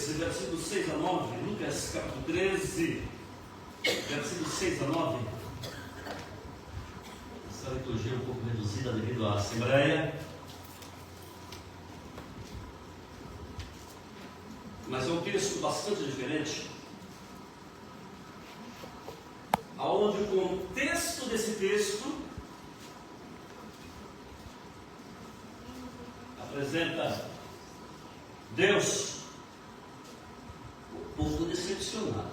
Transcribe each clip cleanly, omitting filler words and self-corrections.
13, versículos 6 a 9, Lucas capítulo 13, versículos 6 a 9. Essa liturgia é um pouco reduzida devido à Assembleia, mas é um texto bastante diferente, aonde o contexto desse texto apresenta Deus, o povo decepcionado,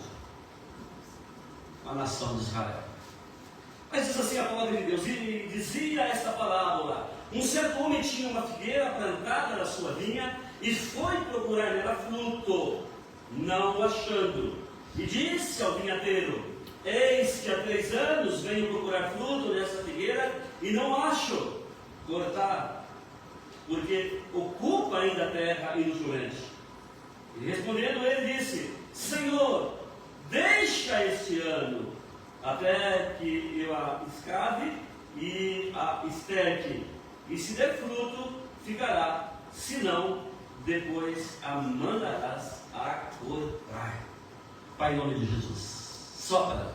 a nação de Israel. Mas diz assim a palavra de Deus, e dizia esta parábola: um certo homem tinha uma figueira plantada na sua vinha e foi procurar nela fruto, não o achando, e disse ao vinhateiro: eis que há 3 anos venho procurar fruto nessa figueira e não acho. Cortar, porque ocupa ainda a terra inútilmente. E respondendo ele disse: Senhor, deixa este ano, até que eu a escave e a esterque, e se der fruto, ficará, se não, depois a mandarás a cortar. Pai, em nome de Jesus, sopra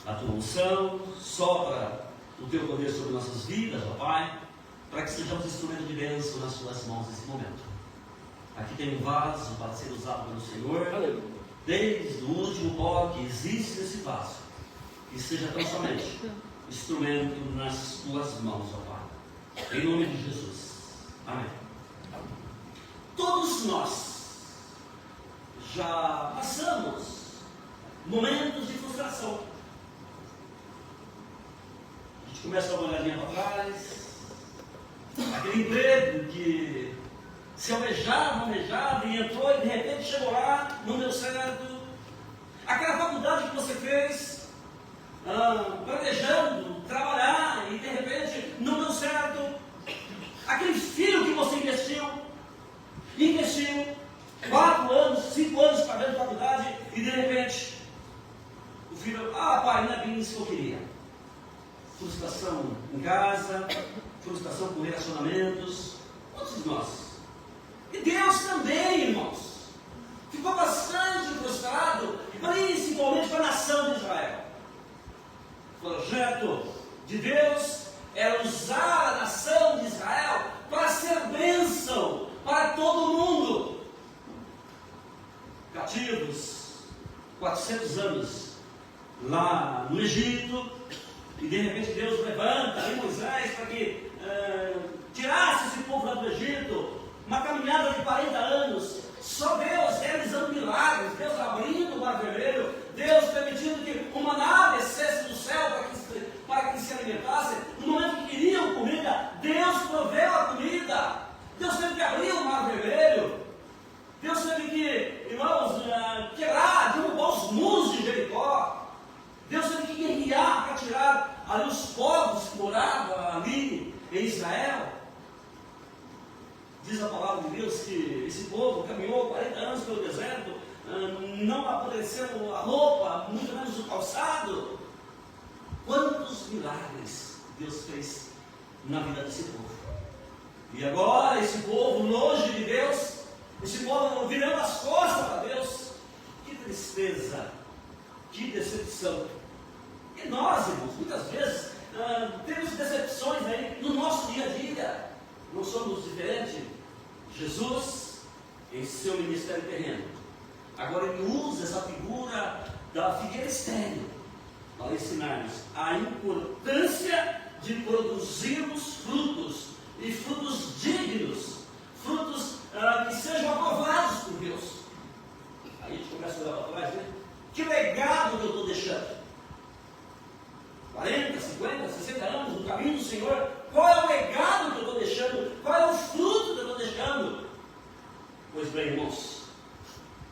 a tua unção, sopra o teu poder sobre nossas vidas, ó Pai, para que sejamos instrumento de bênção nas suas mãos nesse momento. Aqui tem um vaso para ser usado pelo Senhor. Aleluia. Desde o último pó que existe nesse vaso, que seja tão somente instrumento nas tuas mãos, ó Pai, em nome de Jesus, amém. Todos nós já passamos momentos de frustração. A gente começa a dar uma olhadinha para trás, aquele emprego que se almejava e entrou e de repente chegou lá, não deu certo. Aquela faculdade que você fez, planejando trabalhar e de repente não deu certo. Aquele filho que você investiu 4 anos, 5 anos pagando faculdade e de repente o filho, pai, não é bem isso que eu queria. Frustração em casa, frustração com relacionamentos, todos nós. E Deus também, irmãos, ficou bastante frustrado, principalmente com a nação de Israel. O projeto de Deus era usar a nação de Israel para ser bênção para todo mundo. Cativos, 400 anos lá no Egito, e de repente Deus levanta ali Moisés para que tirasse esse povo lá do Egito. Uma caminhada de 40 anos, só Deus realizando milagres, Deus abrindo o mar vermelho, Deus permitindo que uma nave descesse do céu para que se alimentassem. No momento que queriam comida, Deus proveu a comida. Deus teve que abrir o mar vermelho. Deus teve que, irmãos, derrubar os muros de Jericó. Deus teve que guerrear para tirar ali os povos que moravam ali em Israel. Diz a palavra de Deus que esse povo caminhou 40 anos pelo deserto, não apodreceu a roupa, muito menos o calçado. Quantos milagres Deus fez na vida desse povo. E agora esse povo longe de Deus, esse povo virando as costas para Deus. Que tristeza, que decepção. E nós, irmãos, muitas vezes temos decepções aí no nosso dia a dia. Não somos diferentes. Jesus, em seu ministério terreno, agora ele usa essa figura da figueira estéril para ensinar-nos a importância de produzirmos frutos, e frutos dignos, frutos que sejam aprovados por Deus. Aí a gente começa a olhar para trás, né? Que legado que eu estou deixando? 40, 50, 60 anos no caminho do Senhor. Qual é o legado que eu estou deixando? Qual é o fruto que eu estou deixando? Pois bem, irmãos,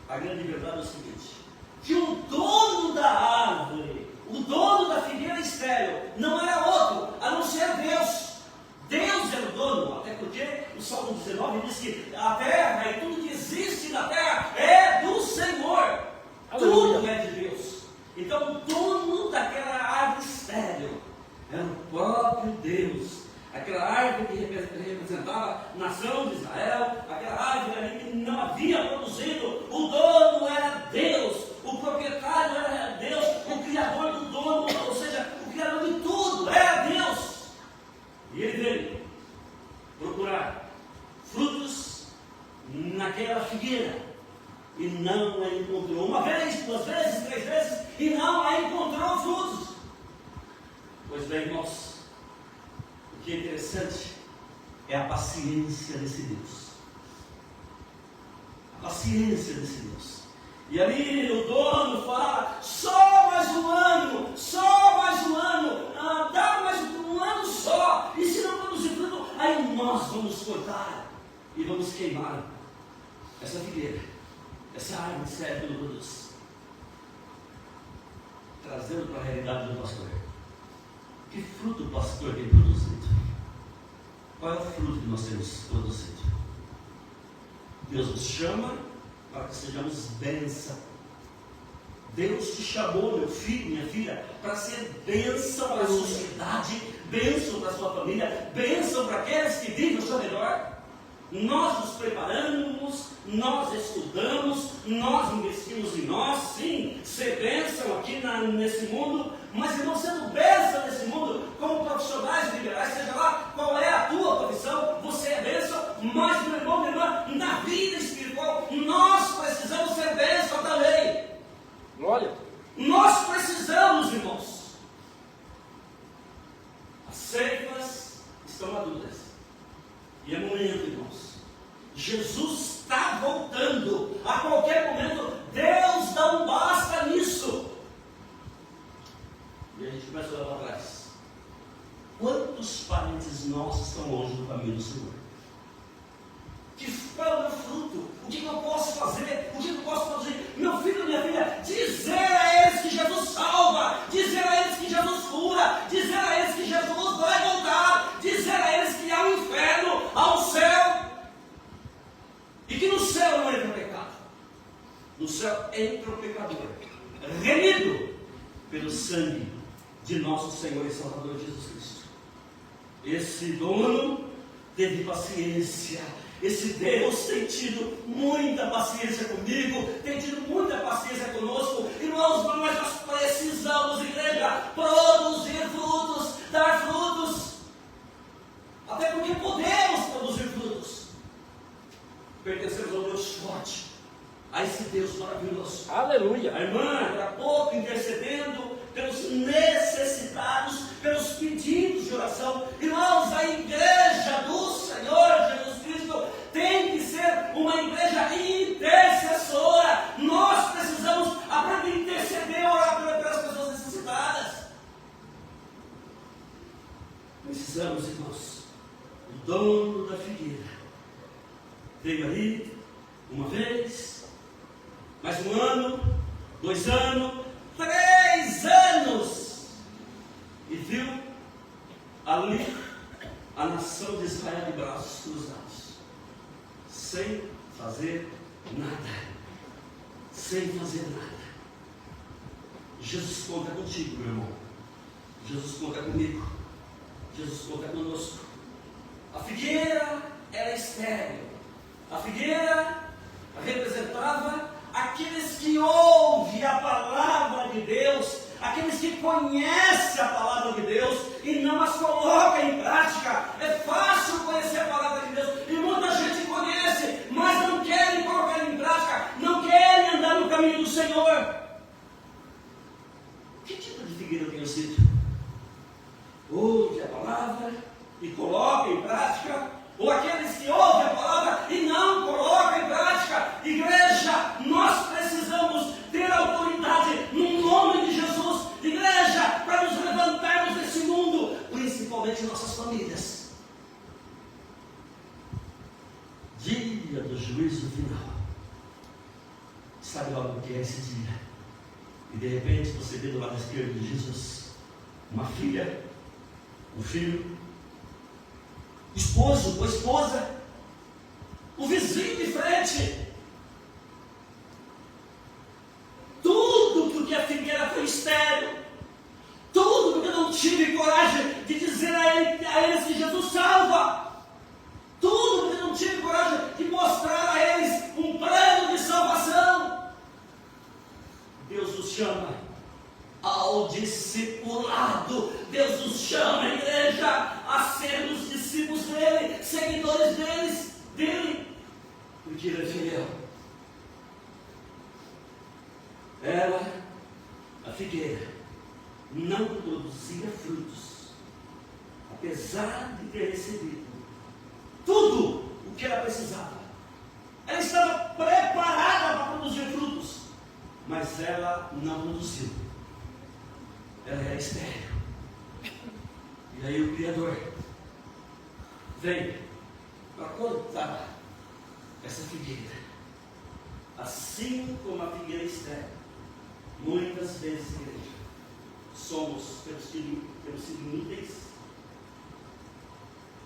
a grande verdade é o seguinte: que o dono da árvore, o dono da figueira estéril, não era outro, a não ser Deus. Deus é o dono, até porque o Salmo 19 diz que a terra e tudo que existe na terra é do Senhor. Tudo é de Deus. Então o dono daquela árvore estéril era o próprio Deus. Aquela árvore árvore que representava a nação de Israel, aquela árvore ali que não havia produzido, o dono era Deus, o proprietário era Deus, o criador do dono, ou seja, o criador de tudo era Deus. E ele veio procurar frutos naquela figueira e não a encontrou. Uma vez, duas vezes, três vezes, e não a encontrou frutos. Pois bem, irmãos, o que é interessante é a paciência desse Deus. A paciência desse Deus. E ali o dono fala: só mais um ano, dá mais um ano só, e se não produzir fruto, aí nós vamos cortar e vamos queimar essa figueira, essa árvore serve não produz. Trazendo para a realidade do pastor, que fruto o pastor tem produzido? Qual é o fruto que nós temos produzido? Deus nos chama para que sejamos bênção. Deus te chamou, meu filho, minha filha, para ser bênção para a sociedade, bênção para a sua família, bênção para aqueles que vivem ao seu redor. Nós nos preparamos, nós estudamos, nós investimos em nós, sim, ser bênção aqui nesse mundo, mas irmão, sendo bênção nesse mundo, como profissionais liberais, seja lá qual é a tua profissão, você é bênção, mas meu irmão, minha irmã, na vida espiritual, nós precisamos ser bênção também. Glória. Nós precisamos, irmãos. As ceifas estão maduras. E é momento, irmãos. Jesus está voltando. A qualquer momento, Deus dá um basta nisso. E a gente começa a olhar para trás. Quantos parentes nossos estão longe do caminho do Senhor? Qual é o meu fruto? O que eu posso fazer? O que eu posso fazer? Meu filho, minha filha, dizer a eles que Jesus salva, dizer a eles que Jesus cura, dizer a eles que Jesus vai voltar, dizer a eles que há um inferno, há um céu, e que no céu não entra pecado. No céu entra o pecador, remido pelo sangue de nosso Senhor e Salvador Jesus Cristo. Esse dono teve paciência. Esse Deus tem tido muita paciência comigo, tem tido muita paciência conosco. Irmãos, mas nós precisamos, igreja, produzir frutos, dar frutos. Até porque podemos produzir frutos. Pertencemos ao Deus forte, a esse Deus maravilhoso. Aleluia. A irmã, agora há pouco, intercedendo pelos necessitados, pelos pedidos de oração. Irmãos, a igreja do Senhor Jesus Cristo tem que ser uma igreja intercessora. Nós precisamos aprender a interceder, orar pelas pessoas necessitadas. Precisamos, irmãos. O dono da figueira veio aí uma vez, mais um ano, 2 anos, 3 anos, e viu ali a nação de Israel de braços cruzados, sem fazer nada, Jesus conta contigo, meu irmão. Jesus conta comigo. Jesus conta conosco. A figueira era estéril. A figueira representava aqueles que ouvem a palavra de Deus, aqueles que conhecem a palavra de Deus e não as colocam em prática. É fácil conhecer a palavra de Deus e muita gente conhece, mas não querem colocar em prática, não querem andar no caminho do Senhor. Que tipo de figueira eu tenho sido? Ouve a palavra e coloca em prática, ou aqueles que ouvem a palavra e não colocam em prática? Igreja, nós precisamos ter autoridade no nome de Jesus, igreja, para nos levantarmos desse mundo, principalmente nossas famílias. Dia do juízo final. Sabe logo o que é esse dia? E de repente você vê do lado esquerdo de Jesus uma filha, um filho, esposo ou esposa, o vizinho de frente. Tudo porque a figueira foi estéril, tudo porque eu não tive coragem de dizer a eles que Jesus salva. apesar de ter recebido tudo o que ela precisava, ela estava preparada para produzir frutos, mas ela não produziu. Ela era estéril. E aí o Criador veio para cortar essa figueira. Assim como a figueira estéril, muitas vezes, igreja, temos sido inúteis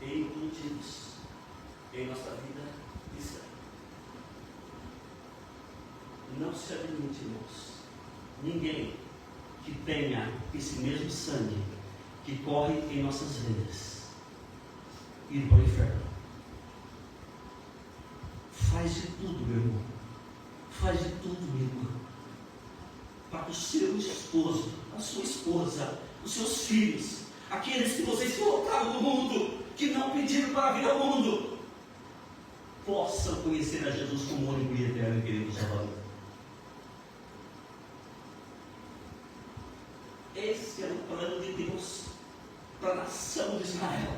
e improdutivos em nossa vida cristã. Não se admite, irmãos, ninguém que tenha esse mesmo sangue que corre em nossas veias ir para o inferno. Faz de tudo, meu irmão, faz de tudo, minha irmã, para que o seu esposo, a sua esposa, os seus filhos, aqueles que vocês colocaram no mundo, que não pediram para vir ao mundo, possam conhecer a Jesus como único e eterno e querido Salvador. Esse é o plano de Deus para a nação de Israel.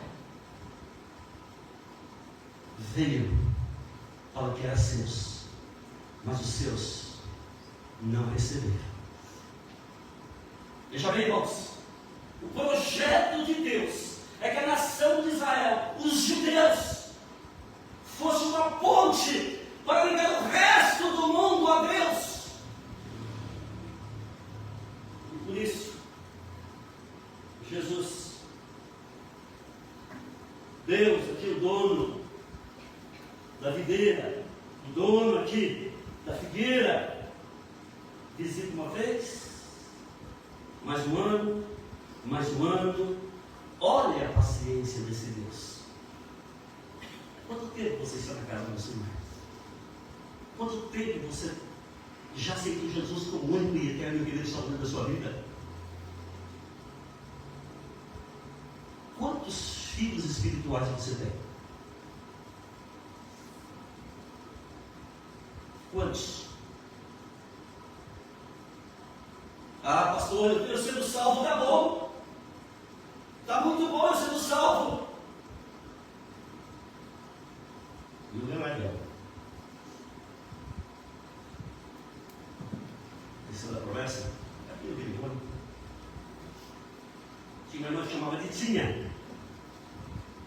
Veio para o que era seus, mas os seus não receberam. Veja bem, irmãos, o projeto de Deus é que a nação de Israel, os judeus, fosse uma ponte para ligar o resto do mundo a Deus. E por isso, Jesus, Deus aqui, o dono da videira, o dono aqui da figueira, visita uma vez, mais um ano, olha a paciência desse Deus. Quanto tempo você está na casa do Senhor? Quanto tempo você já aceitou Jesus como único e eterno e querido Salvador da sua vida? Quantos filhos espirituais você tem? Quantos? Ah, pastor, eu quero ser salvo, tá bom. Está muito bom eu sendo salvo. E o meu é dela. Essa é da promessa? Aqui eu vi, tinha uma irmã que chamava de Tinha.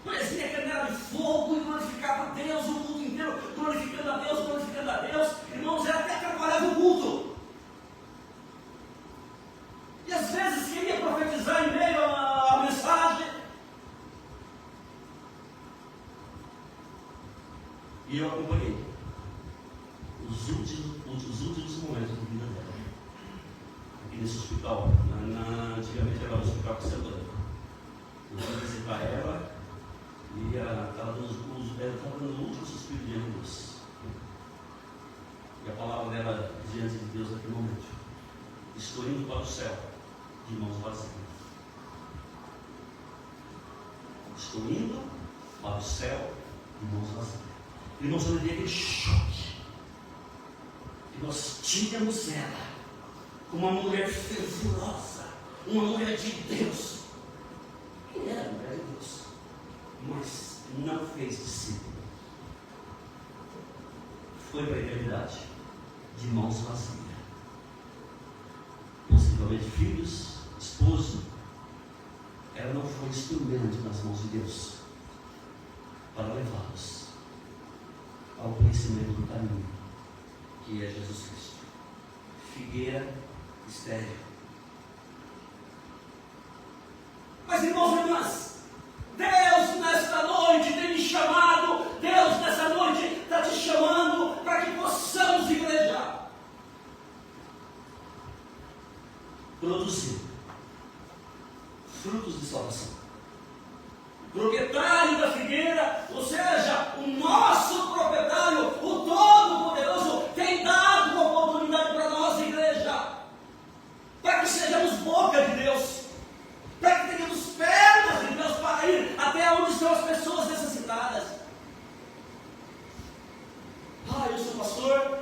Parecia que era de fogo e glorificava a Deus, o mundo inteiro glorificando a Deus, glorificando a Deus. Irmãos, ela até atrapalhava o culto. E às vezes queria profetizar em meio à mensagem. E eu acompanhei os últimos momentos da vida dela. Aqui nesse hospital, antigamente era o hospital Conservador. Eu fui visitar ela e ela estava dando o último suspiro diante de Deus. E a palavra dela diante de Deus naquele momento: estou indo para o céu de mãos vazias. Estou indo para o céu de mãos vazias. Irmãos, eu levei aquele choque. E nós tínhamos ela como uma mulher fervorosa, uma mulher de Deus. E era a mulher de Deus, mas não fez discípulo. Foi para a eternidade de mãos vazias. Possivelmente filhos, esposo. Ela não foi instrumento nas mãos de Deus para levá-los ao conhecimento do caminho, que é Jesus Cristo. Figueira estéril. Mas, irmãos e irmãs, Deus nesta noite tem me chamado, Deus nessa noite está te chamando para que possamos, igreja, produzir frutos de salvação. O proprietário da figueira, ou seja, o nosso proprietário, o Todo-Poderoso, tem dado uma oportunidade para nós, igreja, para que sejamos boca de Deus, para que tenhamos pernas de Deus para ir até onde estão as pessoas necessitadas. Ah, eu sou pastor.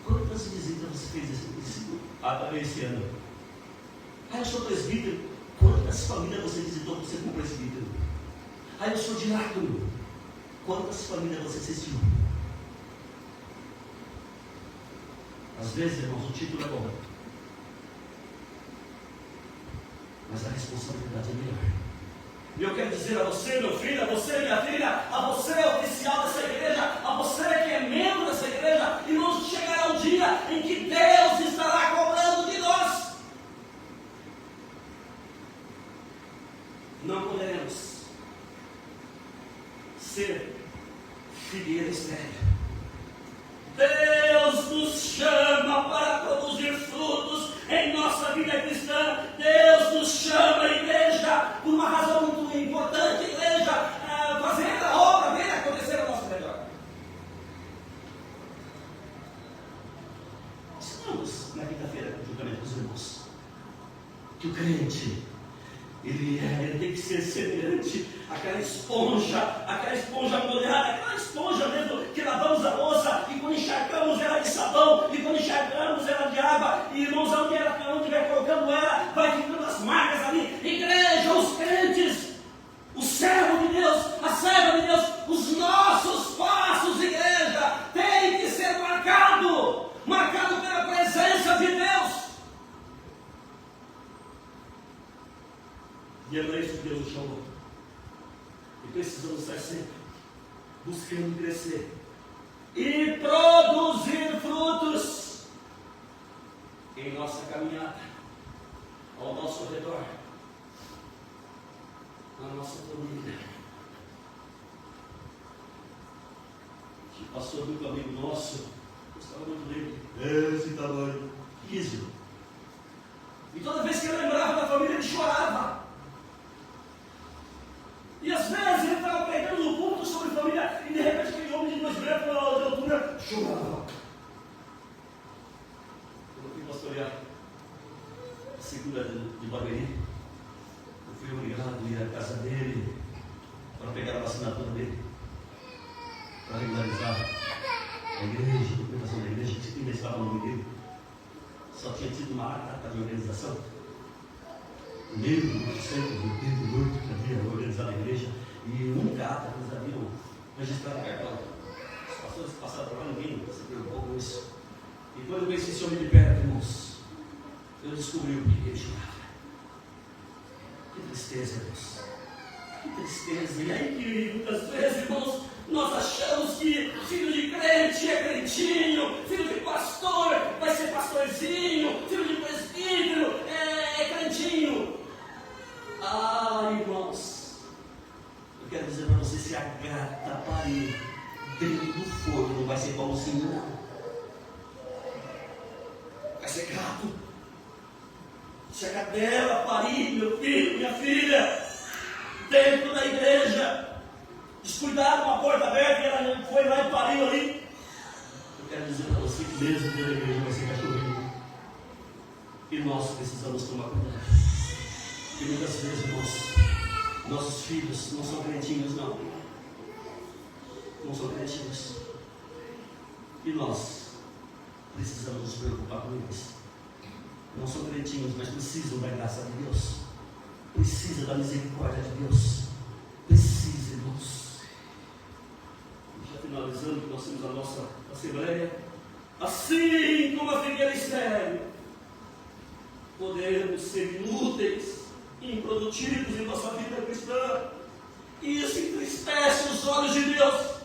Quantas visitas você fez esse ano? Ah, eu sou presbítero. Quantas Quantas famílias você visitou com seu presbítero? Ah, eu sou diácono. Quantas famílias você assistiu? Às vezes, irmãos, o título é bom, mas a responsabilidade é melhor. E eu quero dizer a você, meu filho, a você, minha filha, a você, oficial dessa igreja, a você que é membro dessa igreja, irmãos, chegará um dia em que Deus estará cobrando de nós. Não poderemos ser figueira estéril. Deus nos chama para produzir frutos em nossa vida cristã. Deus nos chama, igreja, por uma razão muito importante, igreja, fazer a obra dele acontecer na nossa melhor. Estamos na quinta-feira, juntamente com os irmãos, que o crente, ele tem que ser semelhante àquela esponja molhada, aquela esponja mesmo que lavamos a louça, e quando encharcamos ela de sabão, e quando encharcamos ela de água, e irmãos, onde vai colocando ela, vai ficando as marcas ali. Igreja, os crentes, o servo de Deus, a serva de Deus, os nossos passos, igreja, tem que ser marcado pela presença de Deus. E é para isso que Deus nos chamou. E precisamos estar sempre buscando crescer e produzir frutos em nossa caminhada, ao nosso redor, na nossa família. Que passou muito amigo nosso, gostava muito dele, esse tamanho, Rísio. E toda vez que eu lembrava da família, ele chorava. E às vezes ele estava pregando no culto sobre família, e de repente aquele homem de 2 metros de altura chorava. Quando eu fui pastorear a segunda de Barueri, eu fui obrigado a ir à casa dele para pegar a assinatura dele, para regularizar a igreja, a documentação da igreja, que ainda estava no nome dele. Só tinha tido uma ata de organização. No meio do centro do tempo noite que havia organizado a igreja, e única ata que eles haviam registrado a cartão. Os pastores que passaram por lá, ninguém se preocupou com isso. E quando eu conheci esse homem de perto, irmãos, eu descobri o que ele chorava. Que tristeza, Deus. Que tristeza. E aí que muitas vezes, irmãos, nós achamos que filho de crente é crentinho, filho de pastor vai ser pastorzinho, filho de presbítero é crentinho. Ah, irmãos, eu quero dizer para você, se a gata parir dentro do forno, não vai ser pãozinho, não. Vai ser gato. Se a cadela parir, meu filho, minha filha, dentro da igreja, descuidado com a porta aberta, e ela não foi lá e pariu ali. Eu quero dizer para você que mesmo dentro da igreja vai ser cachorrinho. E nós precisamos tomar cuidado. E muitas vezes, irmãos, nossos filhos não são crentinhos, não. Não são crentinhos. E nós precisamos nos preocupar com eles. Não são crentinhos, mas precisam da graça de Deus. Precisa da misericórdia de Deus. Precisa, irmãos. Já finalizando, que nós temos a nossa assembleia. Assim como a figueira estéril, podemos ser inúteis, improdutivos em nossa vida cristã. E isso entristece os olhos de Deus.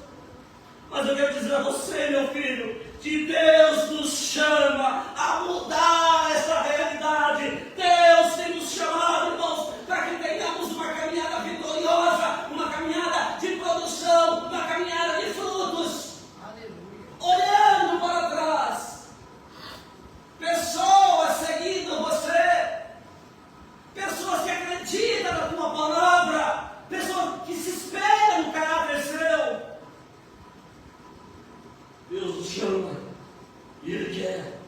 Mas eu quero dizer a você, meu filho, que Deus nos chama a mudar essa realidade. Deus tem nos chamado, irmãos, para que tenhamos uma caminhada vitoriosa, uma caminhada de produção, uma caminhada de frutos. Aleluia. Olhando para trás, pessoas seguindo você, pessoas que acreditam na tua palavra, pessoas que se espelham no caráter seu. Deus nos chama e Ele quer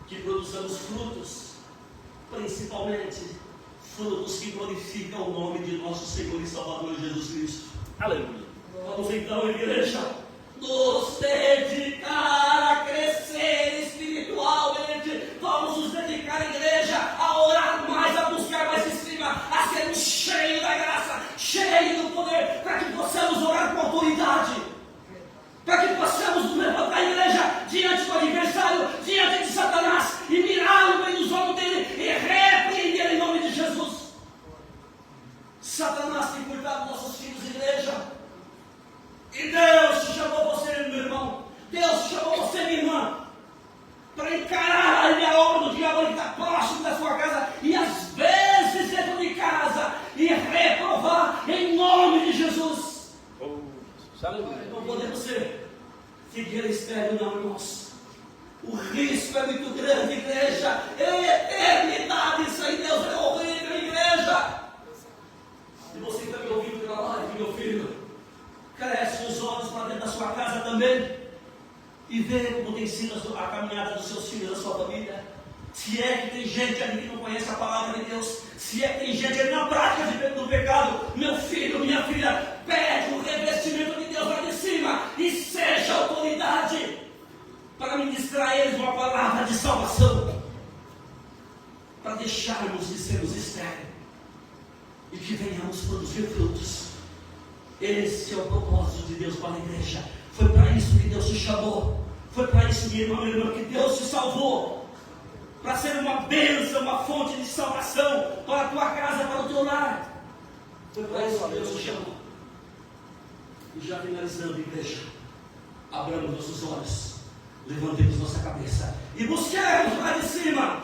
que produzamos frutos, principalmente frutos que glorificam o nome de nosso Senhor e Salvador Jesus Cristo. Aleluia. Vamos então, igreja, nos dedicar a crescer espiritualmente. Vamos nos dedicar, igreja, a orar mais, a buscar mais em cima, a sermos poder, para que possamos orar com autoridade, para que possamos nos levantar a igreja diante do adversário, diante de Satanás, e mirar no meio dos olhos dele e repreender em nome de Jesus. Satanás tem cuidado dos nossos filhos, igreja. E Deus te chamou você, meu irmão. Deus te chamou você, minha irmã, para encarar a obra do diabo que está próximo da sua casa, e às vezes dentro de casa, e reprovar em nome de Jesus. Não podemos ser figueira estéril, não, irmãos. O risco é muito grande, igreja. É eternidade, isso aí, Deus é horrível, igreja. E você que está me ouvindo pela live, meu filho, cresce os olhos para dentro da sua casa também, e vê como tem sido a caminhada dos seus filhos, da sua família. Se é que tem gente ali que não conhece a palavra de Deus, se é que tem gente ali na prática do pecado, meu filho, minha filha, pede o revestimento de Deus lá de cima e seja autoridade para ministrar a eles uma palavra de salvação, para deixarmos de sermos estéreis e que venhamos produzir frutos. Esse é o propósito de Deus para a igreja. Foi para isso que Deus te chamou. Foi para isso, minha irmã, que Deus te salvou. Para ser uma bênção, uma fonte de salvação para a tua casa, para o teu lar. Foi para isso que Deus te chamou. E já finalizando, igreja, abramos nossos olhos, levantemos nossa cabeça e busquemos lá de cima.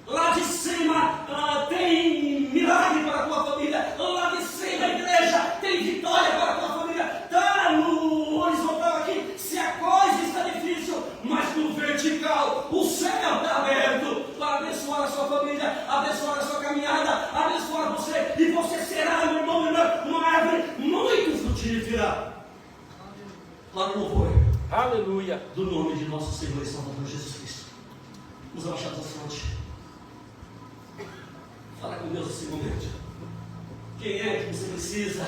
Lá de cima tem milagre para a tua família. Lá de cima, igreja, tem vitória para a tua família. Está no horizontal aqui, se a coisa está difícil, mas no vertical, o céu está aberto para abençoar a sua família, abençoar a sua caminhada, abençoar você. E você será, meu irmão, minha irmã, uma árvore muito frutífera. Para o louvor, aleluia, do nome de nosso Senhor e Salvador Jesus Cristo. Vamos abaixar nossa fronte. Fala com Deus nesse momento. Quem é que você precisa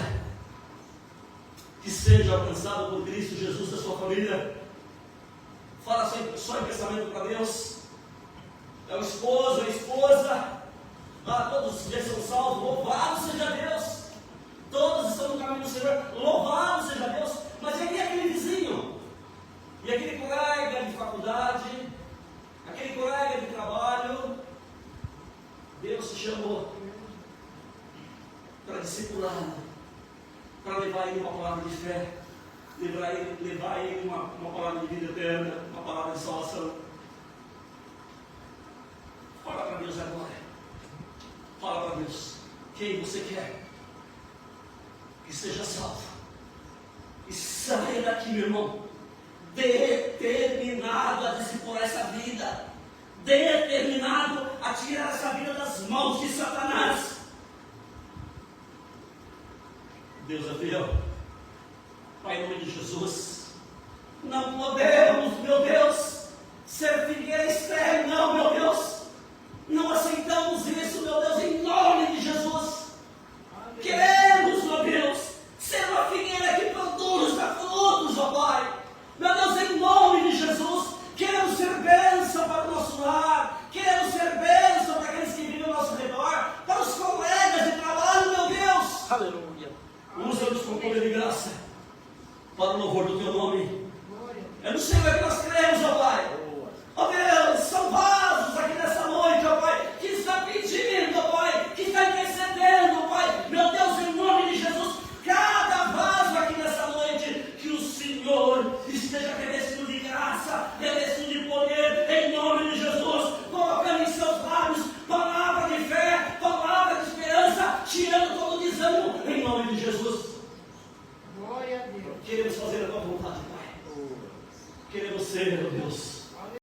que seja alcançado por Cristo Jesus da sua família? Fala só em pensamento para Deus. É o esposo, a esposa. Todos já são salvos. Louvado seja Deus. Todos estão no caminho do Senhor. Louvado seja Deus. Mas e aí aquele vizinho? E aquele colega de faculdade? Aquele colega de trabalho? Deus te chamou para discipulá-lo, para levar ele uma palavra de fé, levar ele uma palavra de vida eterna, uma palavra de salvação. Fala para Deus agora. Fala para Deus quem você quer que seja salvo. E saia daqui, meu irmão, determinado a discipular essa vida, determinado a tirar essa vida das mãos de Satanás. Deus é fiel. Pai, em nome de Jesus, não podemos, meu Deus, ser figueira estéril, não, meu Deus. Não aceitamos isso, meu Deus, em nome de Jesus. Amém. Queremos, meu Deus, ser uma figueira que produza frutos, ó Pai. Meu Deus, em nome de Jesus, queremos ser bênção para o nosso lar, queremos ser bênção para aqueles que vivem ao nosso redor, para os colegas de trabalho, meu Deus. Aleluia. Usa-nos com poder e graça para o louvor do teu nome. É no Senhor que nós cremos, ó Pai. Ó Deus.